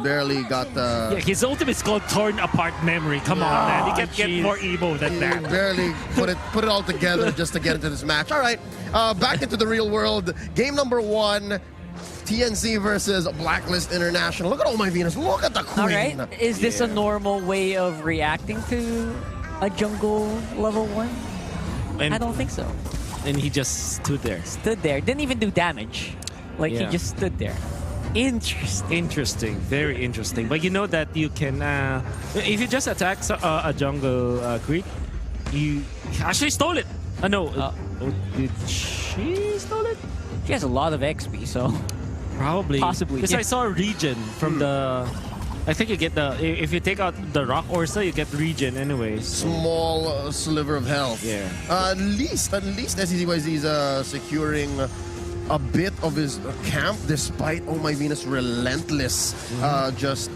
barely got the... Yeah, his ultimate is called Torn Apart Memory. Come on, man. He can't get more emo than He that. barely put it all together just to get into this match. All right, back into the real world. Game number 1, TNC versus Blacklist International. Look at Oh My Venus. Look at the queen. All right, is this a normal way of reacting to a jungle level 1? And, I don't think so. And he just stood there. Stood there, didn't even do damage. Like he just stood there. Interesting. Very interesting. But you know that you can, if you just attack a jungle creep, you actually stole it. No, did she stole it? She has a lot of XP, so probably. Possibly. Because I saw a regen from the. I think you get the if you take out the rock Orsa, you get regen anyway. So. Small sliver of health. Yeah. At least SCZYZ is securing a bit of his camp despite Oh My Venus relentless. Just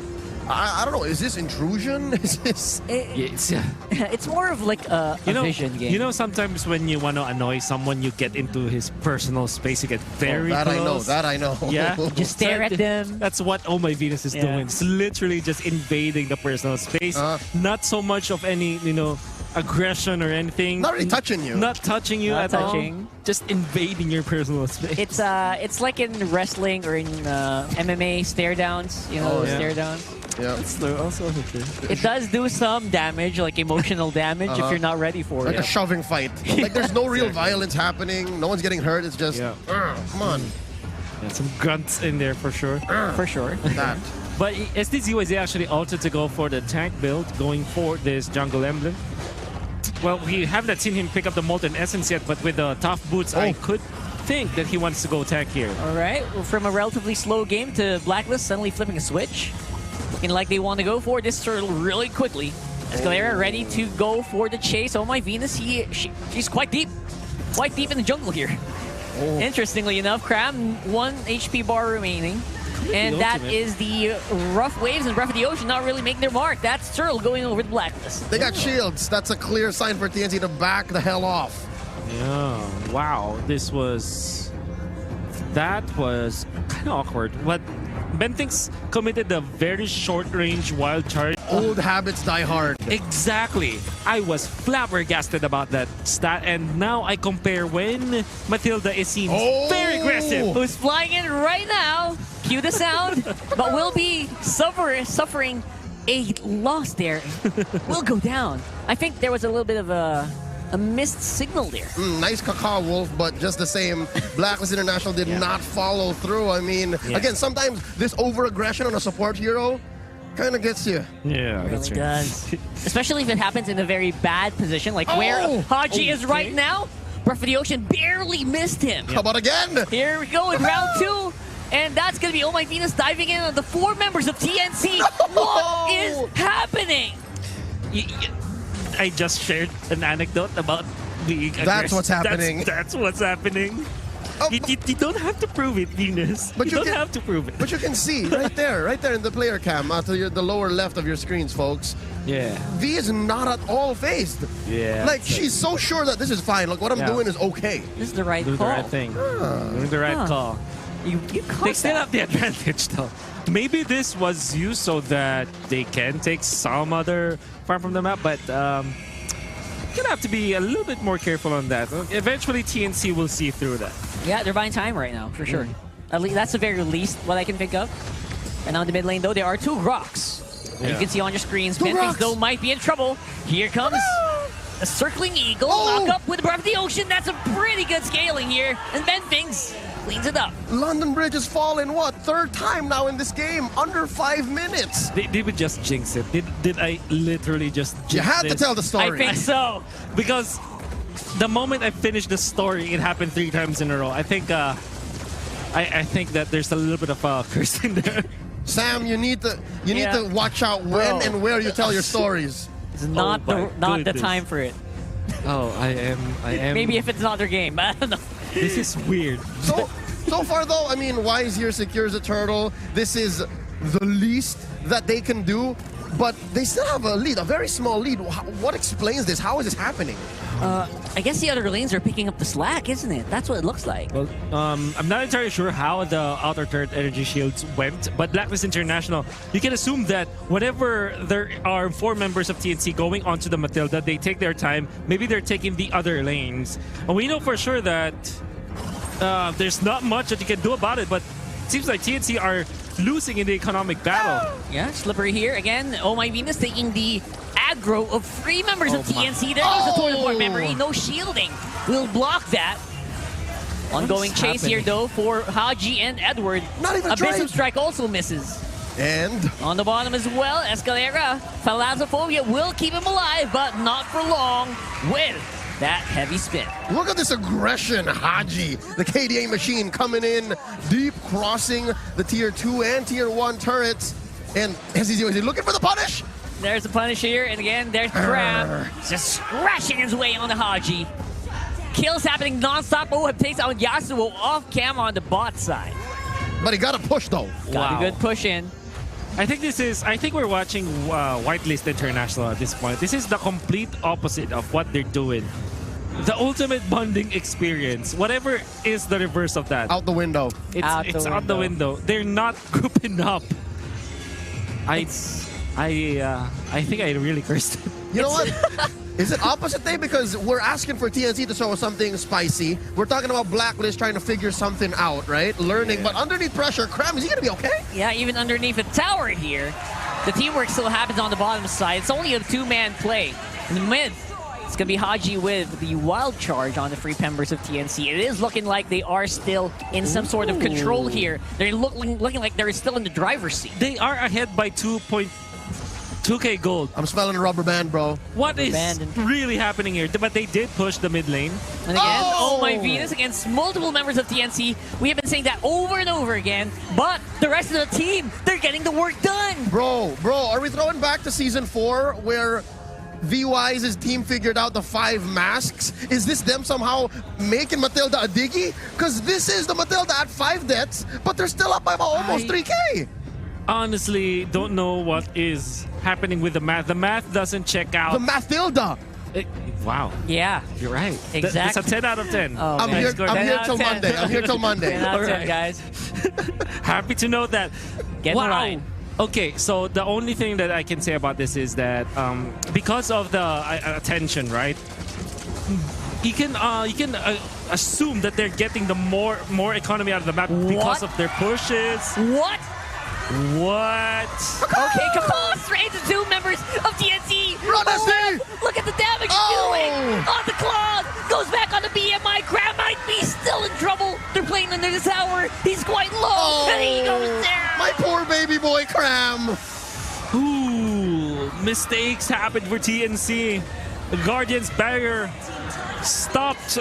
I don't know. Is this intrusion? Is this? It's more of like a vision game. You know, sometimes when you want to annoy someone, you get into his personal space. You get very close. That I know. Yeah, just stare at them. That's what Oh My Venus is doing. It's literally just invading the personal space. Not so much of any, aggression or anything. Not really touching you. Not touching you at all. Just invading your personal space. It's like in wrestling or in MMA stare downs. Stare downs. Yeah. That's also true. It does do some damage, like emotional damage, if you're not ready for like it. a shoving fight. Like there's no real violence happening. No one's getting hurt. It's just, come on. Yeah, some grunts in there for sure. For sure. That. But SDZYZ actually altered to go for the tank build, going for this jungle emblem. Well, we haven't seen him pick up the Molten Essence yet, but with the tough boots, I could think that he wants to go tank here. All right, from a relatively slow game to Blacklist suddenly flipping a switch. Looking like they want to go for this turtle really quickly. Escalera ready to go for the chase. Oh My Venus, she's quite deep in the jungle here. Interestingly enough, Cram, 1 HP bar remaining. And that is the Rough Waves and Breath of the Ocean not really making their mark. That's Turtle going over the Blacklist. They got shields. That's a clear sign for TNC to back the hell off. Yeah, wow. That was kind of awkward. But Bentix committed a very short-range wild charge. Old habits die hard. Exactly. I was flabbergasted about that stat, and now I compare when Matilda is seen very aggressive. Who's flying in right now? Cue the sound, but will be suffering a loss there. Will go down. I think there was a little bit of a missed signal there. Nice Cacao Wolf, but just the same, Blacklist International did not follow through. I mean, again, sometimes this over-aggression on a support hero kind of gets you. Yeah, it really does. Especially if it happens in a very bad position, like where Haji is right now. Breath of the Ocean barely missed him. How about again? Here we go in round 2. And that's going to be Oh My Venus diving in on the 4 members of TNC. What is happening? I just shared an anecdote about being aggressive. That's what's happening. That's what's happening. You don't have to prove it, Venus. But you don't have to prove it. But you can see right there in the player cam, to the lower left of your screens, folks. Yeah. V is not at all phased. Yeah. Like, she's so sure that this is fine. Look, what I'm doing is okay. This is the right call. Doing the right thing. Doing the right call. They still have the advantage, though. Maybe this was used so that they can take some other farm from the map, but gonna have to be a little bit more careful on that. Eventually, TNC will see through that. Yeah, they're buying time right now, for sure. At least that's the very least what I can pick up. And now in the mid lane, though, there are 2 rocks. And you can see on your screens, Bentix, though, might be in trouble. Here comes a circling eagle. Lock up with Breath of the Ocean. That's a pretty good scaling here. And Bentix cleans it up. London Bridge has fallen, what, 3rd time now in this game, under 5 minutes. Did we just jinx it? Did I literally just jinx You had this? to tell the story. I think so. Because the moment I finished the story, it happened 3 times in a row. I think I think that there's a little bit of a curse in there. Sam, you need to watch out when and where you tell your stories. It's not the time for it. Oh, I am. Maybe if it's not their game. I don't know. This is weird. So far, though, I mean, Wise here secures a turtle. This is the least that they can do. but they still have a lead, a very small lead. What explains this? How is this happening? I guess the other lanes are picking up the slack, isn't it? That's what it looks like. Well, I'm not entirely sure how the outer turret energy shields went, but BLACKLIST International, you can assume that whenever there are 4 members of TNC going onto the Matilda, they take their time. Maybe they're taking the other lanes. And we know for sure that there's not much that you can do about it, but it seems like TNC are losing in the economic battle. Yeah, Slippery here. Again, Oh My Venus taking the aggro of 3 members of TNC. There goes the toilet memory. No shielding. We'll block that. Ongoing chase here, though, for Haji and Edward. Not even Abyssal Strike also misses. And on the bottom as well, Escalera. Thalassophobia will keep him alive, but not for long with that heavy spin. Look at this aggression, Haji. The KDA machine coming in deep, crossing the tier 2 and tier 1 turrets. And is he looking for the punish? There's the punish here, and again, there's Cram just scratching his way on the Haji. Kills happening non-stop. Oheb takes out Yasuo off cam on the bot side. But he got a push though. Got a good push in. I think we're watching Whitelist International at this point. This is the complete opposite of what they're doing. The ultimate bonding experience. Whatever is the reverse of that. Out the window. It's out the window. They're not grouping up. I think I really cursed it. You know what? Is it opposite day? Because we're asking for TNC to show us something spicy. We're talking about BLACKLIST trying to figure something out, right? Learning, but underneath pressure, Cram, is he going to be okay? Yeah, even underneath the tower here, the teamwork still happens on the bottom side. It's only a 2-man play. In the mid, it's going to be Haji with the wild charge on the 3 members of TNC. It is looking like they are still in some sort of control here. They're looking like they're still in the driver's seat. They are ahead by 2K gold. I'm smelling a rubber band, bro. What is really happening here? But they did push the mid lane. And again, Oh My Venus against multiple members of TNC. We have been saying that over and over again. But the rest of the team, they're getting the work done. Bro, are we throwing back to Season 4 where VY's team figured out the 5 masks? Is this them somehow making Matilda a diggy? Because this is the Matilda at 5 deaths, but they're still up by about almost 3K. Honestly, don't know what is happening with the math. The math doesn't check out. The Matilda. Wow. Yeah. You're right. Exactly. It's a 10 out of 10. Oh, I'm here till Monday. I'm here till Monday. 10 out of 10, guys. Happy to know that. Get right. Okay, so the only thing that I can say about this is that because of the attention, right? You can assume that they're getting the more economy out of the map because of their pushes. What? Okay, Kapal straight to 2 members of TNC. Run, SD! Look at the damage he's doing on the claw. Goes back on the BMI. Cram might be still in trouble. They're playing under the tower. He's quite low. And he goes down. My poor baby boy, Cram. Ooh, mistakes happened for TNC. The Guardian's barrier stopped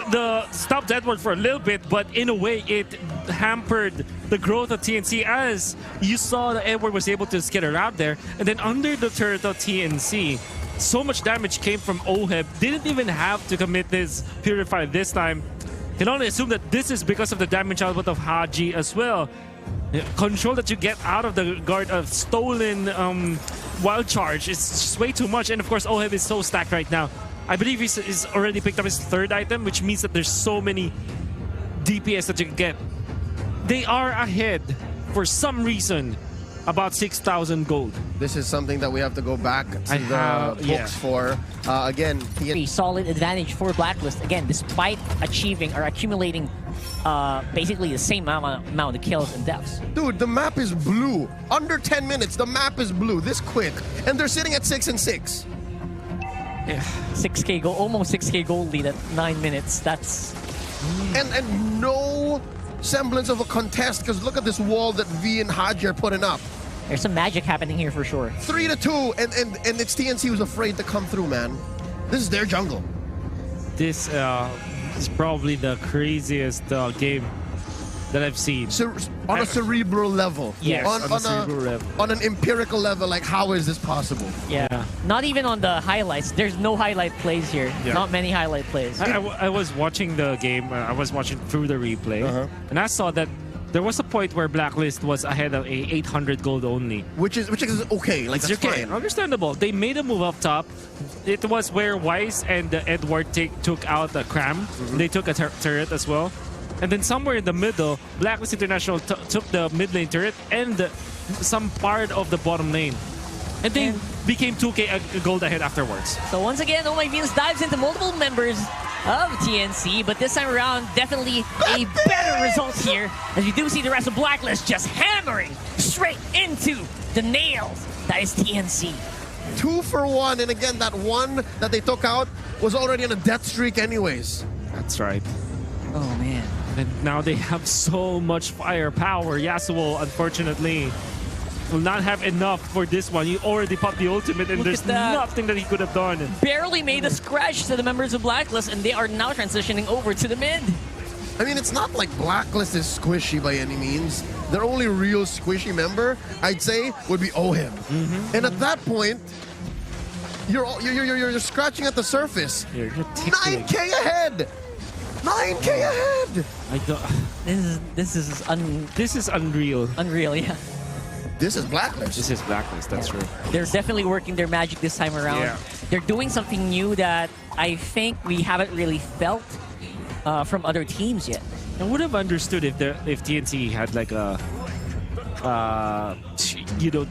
Edward for a little bit, but in a way it hampered the growth of TNC, as you saw that Edward was able to skitter out there, and then under the turret of TNC, so much damage came from Oheb. Didn't even have to commit this Purify this time. Can only assume that this is because of the damage output of Haji as well. The control that you get out of the guard of stolen wild charge is just way too much, and of course Oheb is so stacked right now. I believe he's already picked up his 3rd item, which means that there's so many DPS that you can get. They are ahead for some reason about 6,000 gold. This is something that we have to go back to the books for. Again, a solid advantage for BLACKLIST. Again, despite achieving or accumulating basically the same amount of kills and deaths. Dude, the map is blue. Under 10 minutes, the map is blue this quick. And they're sitting at 6 and 6. Yeah. 6K gold, almost 6K gold lead at 9 minutes. That's... And no semblance of a contest, because look at this wall that V and Haji are putting up. There's some magic happening here for sure. 3-2, and it's TNC who's afraid to come through, man. This is their jungle. This is probably the craziest game that I've seen. On a cerebral level. Yes, on a cerebral level. On an empirical level, like, how is this possible? Yeah. Not even on the highlights. There's no highlight plays here. Yeah. Not many highlight plays. I was watching the game. I was watching through the replay. And I saw that there was a point where Blacklist was ahead of a 800 gold only. Which is okay. Like, that's Okay, fine. understandable. They made a move up top. It was where Wise and Edward took out the Cram. They took a turret as well. And then somewhere in the middle, Blacklist International took the mid lane turret and some part of the bottom lane. And they became 2k gold ahead afterwards. So once again, Oh My Venus dives into multiple members of TNC, but this time around, definitely a better result here, as you do see the rest of Blacklist just hammering straight into the nails. That is TNC. 2 for 1, and again, that one that they took out was already on a death streak anyways. That's right. Oh, man. And now they have so much firepower. Yasuo, unfortunately, will not have enough for this one. He already popped the ultimate, and there's nothing that he could have done. Barely made a scratch to the members of Blacklist, and they are now transitioning over to the mid. I mean, it's not like Blacklist is squishy by any means. Their only real squishy member, I'd say, would be Ohim. And at that point, you're scratching at the surface. You're tickling. 9k ahead. 9k ahead. I don't. This is unreal. unreal, yeah. This is Blacklist. This is Blacklist. That's true. They're definitely working their magic this time around. Yeah. They're doing something new that I think we haven't really felt from other teams yet. I would have understood if TNC had like a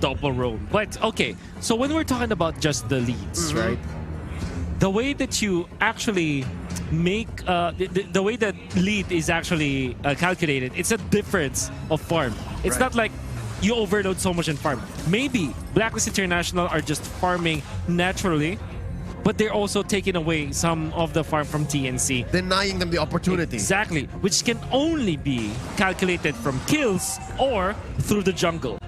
double roam. But okay, so when we're talking about just the leads, right? The way that you actually make the way that lead is actually calculated, it's a difference of farm. It's not like you overload so much in farm. Maybe Blacklist International are just farming naturally, but they're also taking away some of the farm from TNC. Denying them the opportunity. Exactly, which can only be calculated from kills or through the jungle.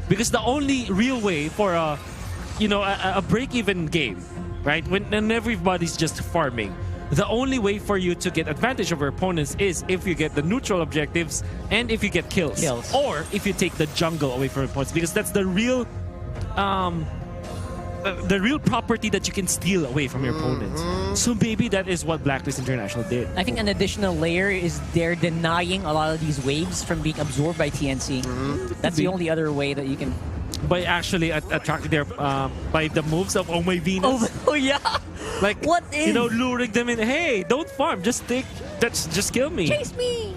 Because the only real way for a break-even game, right? When everybody's just farming, the only way for you to get advantage over opponents is if you get the neutral objectives and if you get kills. Or if you take the jungle away from opponents, because that's the real property that you can steal away from your opponents. So maybe that is what Blacklist International did. I think an additional layer is they're denying a lot of these waves from being absorbed by TNC. That's the only other way that you can... By actually attracting their by the moves of Oh My Venus. Oh yeah. Like what is luring them in. Hey, don't farm. Just kill me. Chase me.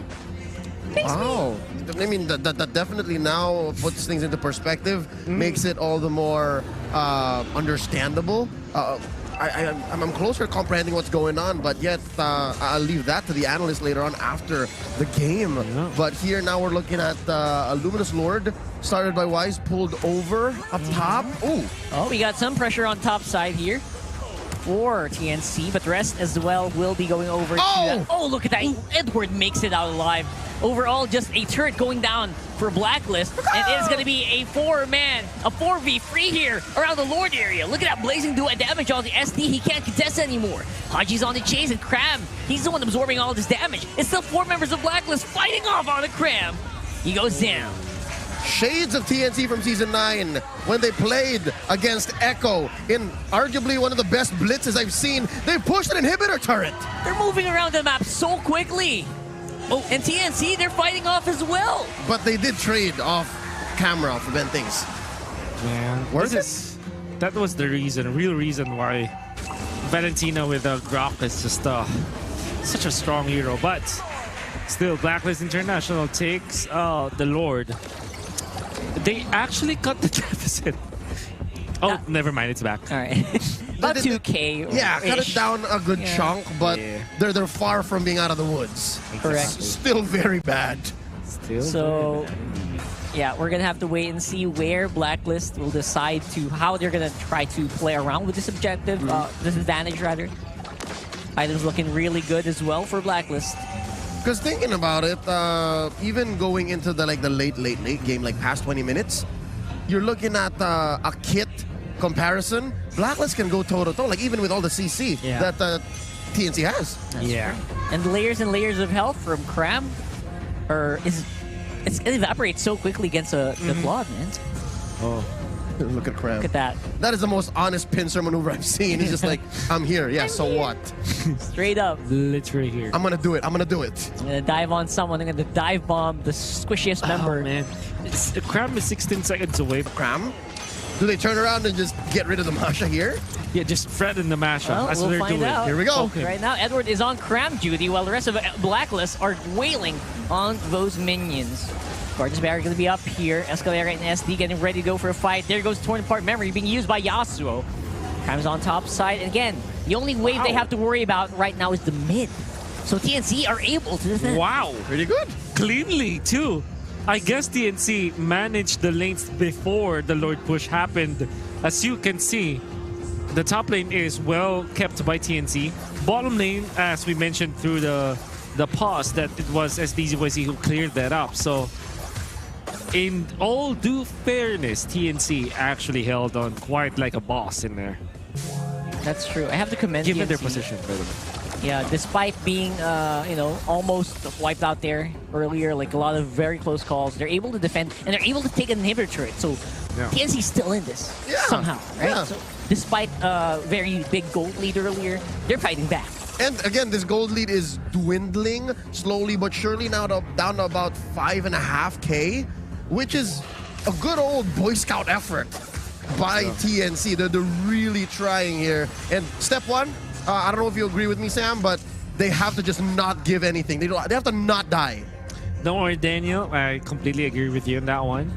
Wow. I mean, that definitely now puts things into perspective, makes it all the more understandable. I'm closer to comprehending what's going on, but yet I'll leave that to the analysts later on after the game. Yeah. But here now we're looking at a Luminous Lord, started by Wise, pulled over up top. Ooh. Oh, we got some pressure on top side here for TNC, but the rest as well will be going over to that. Oh, look at that. Edward makes it out alive. Overall, just a turret going down for Blacklist, and it is going to be a 4v3 here around the Lord area. Look at that blazing duo damage on the SD. He can't contest anymore. Haji's on the chase, and Cram, he's the one absorbing all this damage. It's still 4 members of Blacklist fighting off on the Cram. He goes down. Shades of TNC from Season 9 when they played against Echo in arguably one of the best blitzes I've seen. They pushed an inhibitor turret. They're moving around the map so quickly. Oh, and TNC, they're fighting off as well. But they did trade off camera to prevent things. Man, Worth it? That was the real reason why Valentina with Grok is just such a strong hero. But still, Blacklist International takes the Lord. They actually cut the deficit. Oh, never mind, it's back. All right. About 2K. Yeah, cut it down a good chunk, but they're far from being out of the woods. Correct. Still very bad. So, yeah, we're going to have to wait and see where Blacklist will decide how they're going to try to play around with this objective, this advantage rather. Items looking really good as well for Blacklist. Because thinking about it, even going into the late game, like past 20 minutes, you're looking at a kit comparison. Blacklist can go toe-to-toe, like even with all the CC that TNC has. And layers and layers of health from Cram. It evaporates so quickly against the Claude, man. Oh. Look at Cram. Look at that. That is the most honest pincer maneuver I've seen. He's just like, I'm here. Yeah, so what? Straight up. Literally here. I'm gonna do it. I'm gonna do it. I'm gonna dive on someone. I'm gonna dive bomb the squishiest member. Oh, man. The Cram is 16 seconds away. Cram? Do they turn around and just get rid of the Masha here? Yeah, just threaten the mashup. Well, That's we'll what they're find doing. out. Here we go. Okay. Right now, Edward is on Cram duty while the rest of Blacklist are wailing on those minions. Gorgeous Barrier going to be up here. Escalera and SD getting ready to go for a fight. There goes Torn Apart Memory being used by Yasuo. Cram's on top side. And again, the only wave they have to worry about right now is the mid. So TNC are able to defend. Wow. Pretty good. Cleanly, too. I guess TNC managed the lanes before the Lord push happened. As you can see, the top lane is well kept by TNC. Bottom lane, as we mentioned through the pause, that it was SDZYZ who cleared that up. So, in all due fairness, TNC actually held on quite like a boss in there. That's true. I have to commend Given TNC. their position, by the way. Yeah, despite being, you know, almost wiped out there earlier, like a lot of very close calls, they're able to defend and they're able to take an inhibitor turret. So Yeah. TNC's still in this somehow, right? Yeah. So despite very big gold lead earlier, they're fighting back. And again, this gold lead is dwindling slowly but surely now down to about 5.5K, which is a good old Boy Scout effort by TNC. They're really trying here. And step one, I don't know if you agree with me, Sam, but they have to just not give anything. They have to not die. Don't worry, Daniel. I completely agree with you on that one.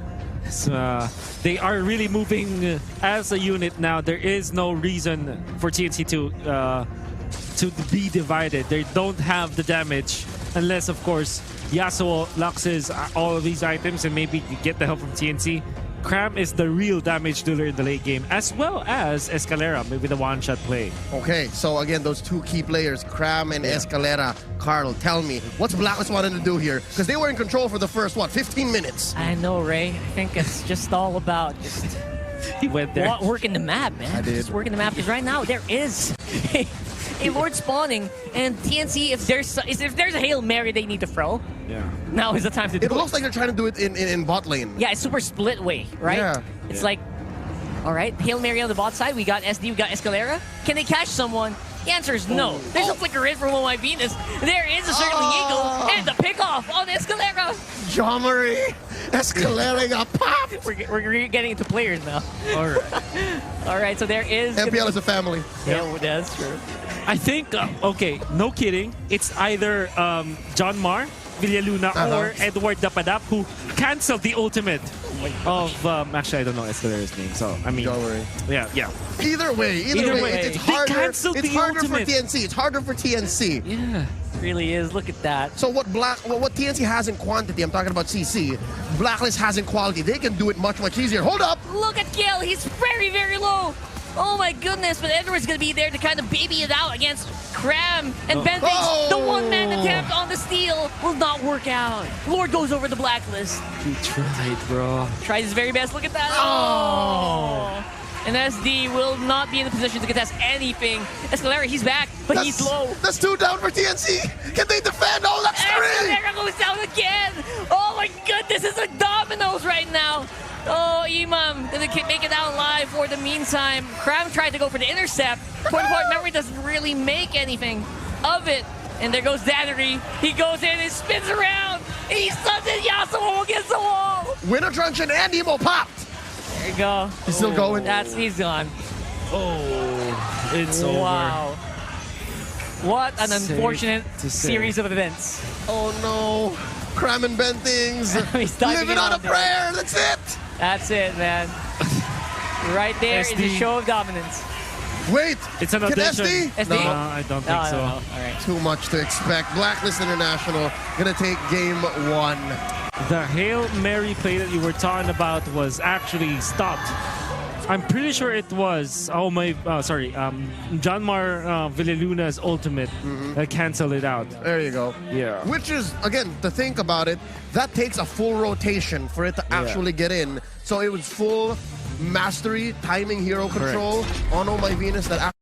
So, they are really moving as a unit now. There is no reason for TNC to be divided. They don't have the damage unless, of course, Yasuo luxes all of these items and maybe get the help from TNC. Cram is the real damage dealer in the late game, as well as Escalera, maybe the one-shot play. Okay, so again, those two key players, Cram and Escalera. Carl, tell me, what's Blacklist wanting to do here? Because they were in control for the first, 15 minutes? I know, Ray. I think it's just all about just He went there. working the map, man. I did. Just working the map, because right now there is a Lord spawning, and TNC, if there's a Hail Mary they need to throw, Yeah. now is the time to do It looks like they're trying to do it in bot lane. Yeah, it's super split way, right? Yeah. It's like, all right, Hail Mary on the bot side. We got SD, we got Escalera. Can they catch someone? The answer is no. There's a flicker in from my Venus. There is a certain Eagle and the pickoff on Escalera. Jean Marie, Escalera got popped. We're getting into players now. All right. All right, so there is. MPL is a family. Yeah, that's true. I think, okay, no kidding. It's either John Mar, Villaluna, or Edward Dapadap who canceled the ultimate of, actually, I don't know Escalera's name, so, I mean, Don't worry. yeah. Either way, Either way. it's They harder. canceled It's the harder ultimate. for TNC. It's harder for TNC. Yeah. Really is. Look at that. So what TNC has in quantity, I'm talking about CC, Blacklist has in quality. They can do it much easier. Hold up! Look at Gale. He's very, very low. Oh my goodness, but Edward's going to be there to kind of baby it out against Cram. And Ben thinks the one-man attempt on the steal will not work out. Lord goes over the Blacklist. He tried, bro. Tries his very best. Look at that. Oh! And SD will not be in the position to contest anything. Escalera, he's back, but he's low. That's 2 down for TNC. Can they defend? Oh, that's 3! Escalera goes down again. Oh my goodness, it's like dominoes right now. Oh, Imam doesn't make it out alive for the meantime. Cram tried to go for the intercept. Point memory doesn't really make anything of it. And there goes Danery. He goes in and spins around. And he stuns it. Yasuo against the wall. Winter Truncheon and Emo popped. There you go. He's still going. He's gone. Oh, it's Wow. What an Safe unfortunate to say. series of events. Oh no. Cram and Ben things. He's diving Living on a on there. prayer. That's it. That's it, man. Right there is a SD. show of dominance. Wait. It's an Can audition. SD? No, SD? I don't think so. No. All right. Too much to expect. Blacklist International gonna take game 1. The Hail Mary play that you were talking about was actually stopped. I'm pretty sure it was, John Mar Villaluna's ultimate canceled it out. There you go. Yeah. Which is, again, to think about it, that takes a full rotation for it to actually get in. So it was full mastery, timing, hero control on Oh My Venus that